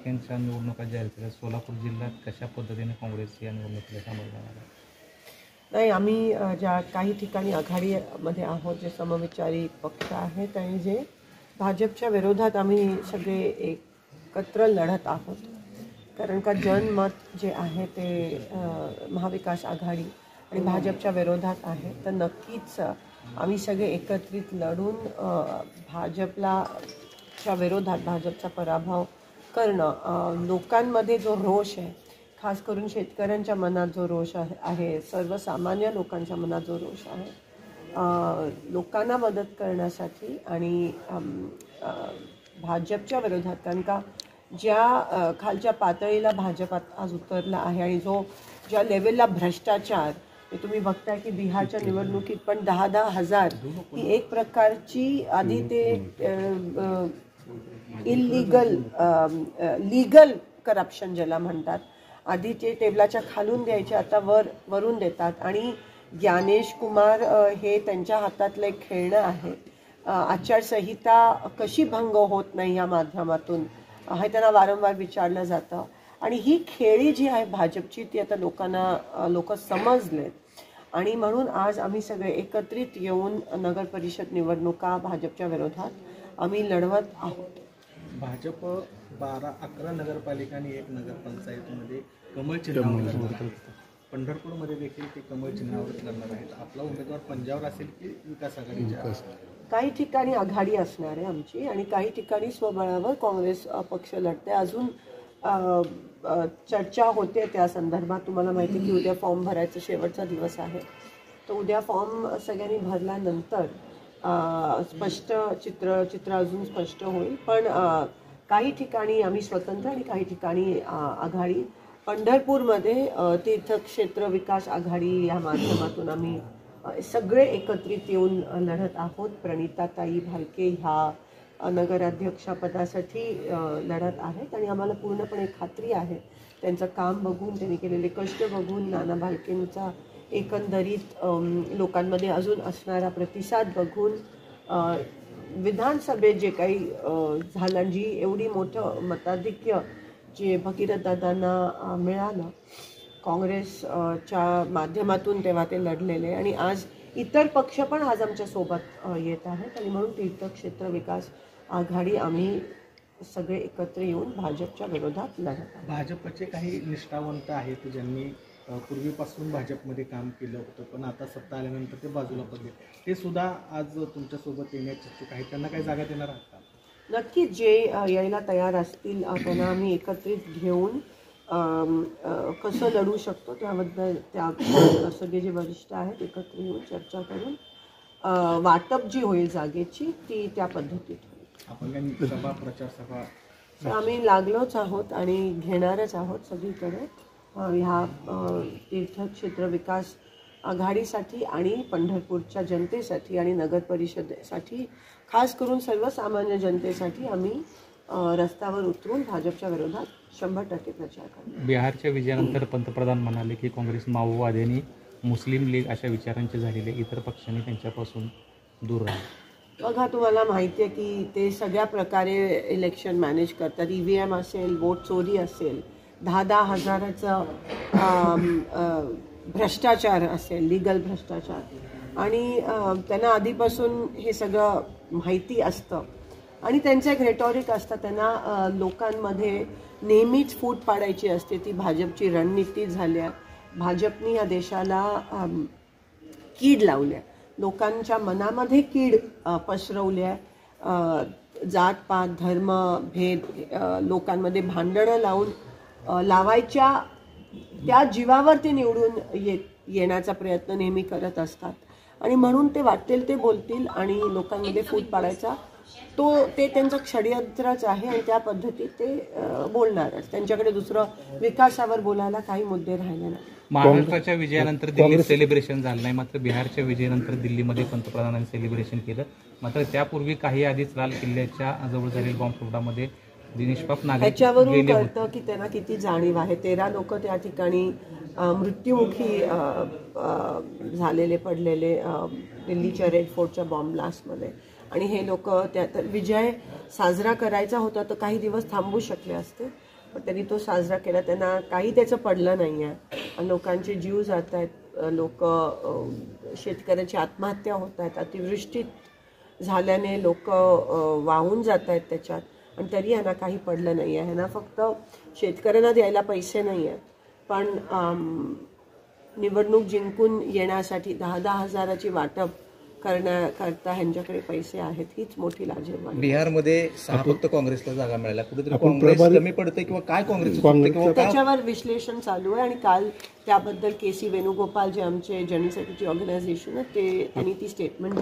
त्यांच्या निवडणुका जाहीर झाल्या, सोलापूर जिल्ह्यात कशा पद्धतीने काँग्रेस या निवडणुकीला सामोरं जाणार आहे? नाही, आम्ही ज्या काही ठिकाणी आघाडीमध्ये आहोत, जे समविचारी पक्ष आहेत आणि जे भाजपच्या विरोधात आम्ही सगळे एकत्र लढत आहोत. कारण का जनमत जे आहे ते महाविकास आघाडी आणि भाजपच्या विरोधात आहे. तर नक्कीच आम्ही सगळे एकत्रित लढून भाजपच्या विरोधात भाजपचा पराभव करणं. लोकांमध्ये जो रोष आहे, खास करून शेतकऱ्यांच्या मनात जो रोष आहे, सर्वसामान्य लोकांच्या मनात जो रोष आहे, लोकांना मदत करण्यासाठी आणि भाजपच्या विरोधात. कारण का ज्या खालच्या पातळीला भाजप आज उतरला आहे आणि ज्या लेवलला भ्रष्टाचार, तुम्ही बघताय की बिहारच्या निवडणुकीत पण 10-10 हजार ही एक प्रकारची आधी ते लीगल करप्शन ज्याला म्हणतात, आधी ते टेबलाच्या खालून द्यायचे, आता वरून देतात. आणि ज्ञानेश कुमार हे त्यांच्या हातातलं एक खेळणं आहे. आचारसंहिता कशी भंग होत नाही या माध्यमातून हे त्यांना वारंवार विचारलं जातं. आणि ही खेळी जी आहे भाजपची, ती आता लोक समजलेत. आणि म्हणून आज आम्ही सगळे एकत्रित येऊन नगर परिषद निवडणुका भाजपच्या विरोधात आम्ही लढवत आहोत. भाजप 11 नगरपालिका आणि 1 नगरपंचायतीमध्ये कमळ चिन्हावर, पंढरपूरमध्ये देखील ते कमळ चिन्हावर लढणार आहेत. आपला उमेदवार पंजाबवर असेल की विकास आघाडीच्या? काही ठिकाणी आघाडी असणार आहे आमची आणि काही ठिकाणी स्वबळावर काँग्रेस पक्ष लढते. अजून चर्चा होते त्या संदर्भात. तुम्हाला माहिती की उद्या फॉर्म भरायचा शेवटचा दिवस आहे. तर उद्या फॉर्म सगळ्यांनी भरल्यानंतर स्पष्ट चित्र अजून स्पष्ट होईल. पण काही ठिकाणी आम्ही स्वतंत्र आणि काही ठिकाणी आघाडी. पंढरपूरमध्ये तीर्थक्षेत्र विकास आघाडी या माध्यमातून आम्ही सगळे एकत्रित येऊन लढत आहोत. प्रणिताताई भालके ह्या नगराध्यक्षपदासाठी लढत आहेत आणि आम्हाला पूर्णपणे खात्री आहे, त्यांचं काम बघून, त्यांनी केलेले कष्ट बघून, नाना भालकेंचा एकंदरीत लोकांमध्ये अजून असणारा प्रतिसाद बघून, विधानसभेत जे काही झालं, जी एवढी मोठं मताधिक्य जे भगीरथ दादांना मिळालं काँग्रेसच्या माध्यमातून, तेव्हा ते लढलेले. आणि आज इतर पक्ष पण आज आमच्या सोबत येत आहेत आणि म्हणून तीर्थक्षेत्र विकास आघाडी आम्ही सगळे एकत्र येऊन भाजपच्या विरोधात लढत आहोत. भाजपचे काही निष्ठावंत आहेत ज्यांनी पूर्वीपासून भाजपमध्ये काम केलं होतं, पण आता सत्ता आल्यानंतर ते बाजूला पडले, ते सुद्धा आज तुमच्यासोबत येण्याची इच्छुक आहेत. त्यांना काही जागा देणार आहात का? नक्कीच, जे यायला तयार असतील त्यांना आम्ही एकत्रित घेऊन कसं लढू शकतो त्याबद्दल त्या सगळे जे वरिष्ठ आहेत एकत्र येऊन चर्चा करून वाटप जी होईल जागेची ती त्या पद्धतीत होईल. आपण काही सभा, प्रचार सभा तर आम्ही लागलोच आहोत आणि घेणारच आहोत सगळीकडे ह्या तीर्थक्षेत्र विकास आघाडीसाठी आणि पंढरपूरच्या जनतेसाठी आणि नगर परिषदेसाठी, खास करून सर्वसामान्य जनतेसाठी आम्ही रस्त्यावर उतरून भाजपच्या विरोधात 100% प्रचार करतो. बिहारच्या विजयानंतर पंतप्रधान म्हणाले की काँग्रेस माओवादी आणि मुस्लिम लीग अशा विचारांचे झालेले, इतर पक्षांनी त्यांच्यापासून दूर राहा. बघा, तुम्हाला माहिती आहे की ते सगळ्या प्रकारे इलेक्शन मॅनेज करतात. EVM असेल, वोट चोरी असेल, 10-10 हजाराचं भ्रष्टाचार असेल, लीगल भ्रष्टाचार, आणि त्यांना आधीपासून हे सगळं माहिती असतं आणि त्यांचं एक रेटॉरिक असतं. त्यांना लोकांमध्ये नेहमीच फूट पाडायची असते. ती भाजपची रणनीती झाल्या. भाजपनी या देशाला कीड लावल्या, लोकांच्या मनामध्ये कीड पसरवल्या. जातपात, धर्म, भेद लोकांमध्ये भांडणं लावायच्या त्या जीवावर ते निवडून येण्याचा प्रयत्न नेहमी करत असतात. आणि म्हणून ते वाटेल ते बोलतील आणि लोकांमध्ये फूट पाडायचा ते त्यांचं षडयंत्रच आहे आणि त्या पद्धतीत ते बोलणारच. त्यांच्याकडे दुसरं विकासावर बोलायला काही मुद्दे राहिले नाही. महाराष्ट्राच्या विजयानंतर दिल्लीत सेलिब्रेशन झालं नाही, मात्र बिहारच्या विजयानंतर दिल्लीमध्ये पंतप्रधानांनी सेलिब्रेशन केलं. मात्र त्यापूर्वी काही आधीच लाल किल्ल्याच्या जवळ झालेल्या बॉम्बस्फोटामध्ये निष्पाप नागरिक ह्याच्यावरून कळतं की त्यांना किती जाणीव आहे. 13 लोक त्या ठिकाणी मृत्युमुखी झालेले, पडलेले दिल्लीच्या रेड फोर्टच्या बॉम्ब ब्लास्टमध्ये. आणि हे लोक त्यात विजय साजरा करायचा होता तर काही दिवस थांबू शकले असते, पण त्यांनी तो साजरा केला. त्यांना काही त्याचं पडलं नाही आहे. लोकांचे जीव जात आहेत, लोक शेतकऱ्याची आत्महत्या होत आहेत, अतिवृष्टीत झाल्याने लोक वाहून जात आहेत त्याच्यात, आणि तरी ह्यांना काही पडलं नाही आहे. ह्यांना फक्त शेतकऱ्यांना द्यायला पैसे नाही आहेत, पण निवडणूक जिंकून येण्यासाठी 10-10 हजाराची वाटप करण्याकरता ह्यांच्याकडे पैसे आहेत. हीच मोठी लाजीरवाणी. बिहारमध्ये 6 फक्त काँग्रेसला जागा मिळाल्या, कुठेतरी काँग्रेस कमी पडते किंवा काय काँग्रेस त्याच्यावर विश्लेषण चालू आहे. आणि काल त्याबद्दल KC वेणुगोपाल जे आमचे जनरल सेक्रेटरी ऑर्गनायझेशन आहे त्यांनी ती स्टेटमेंट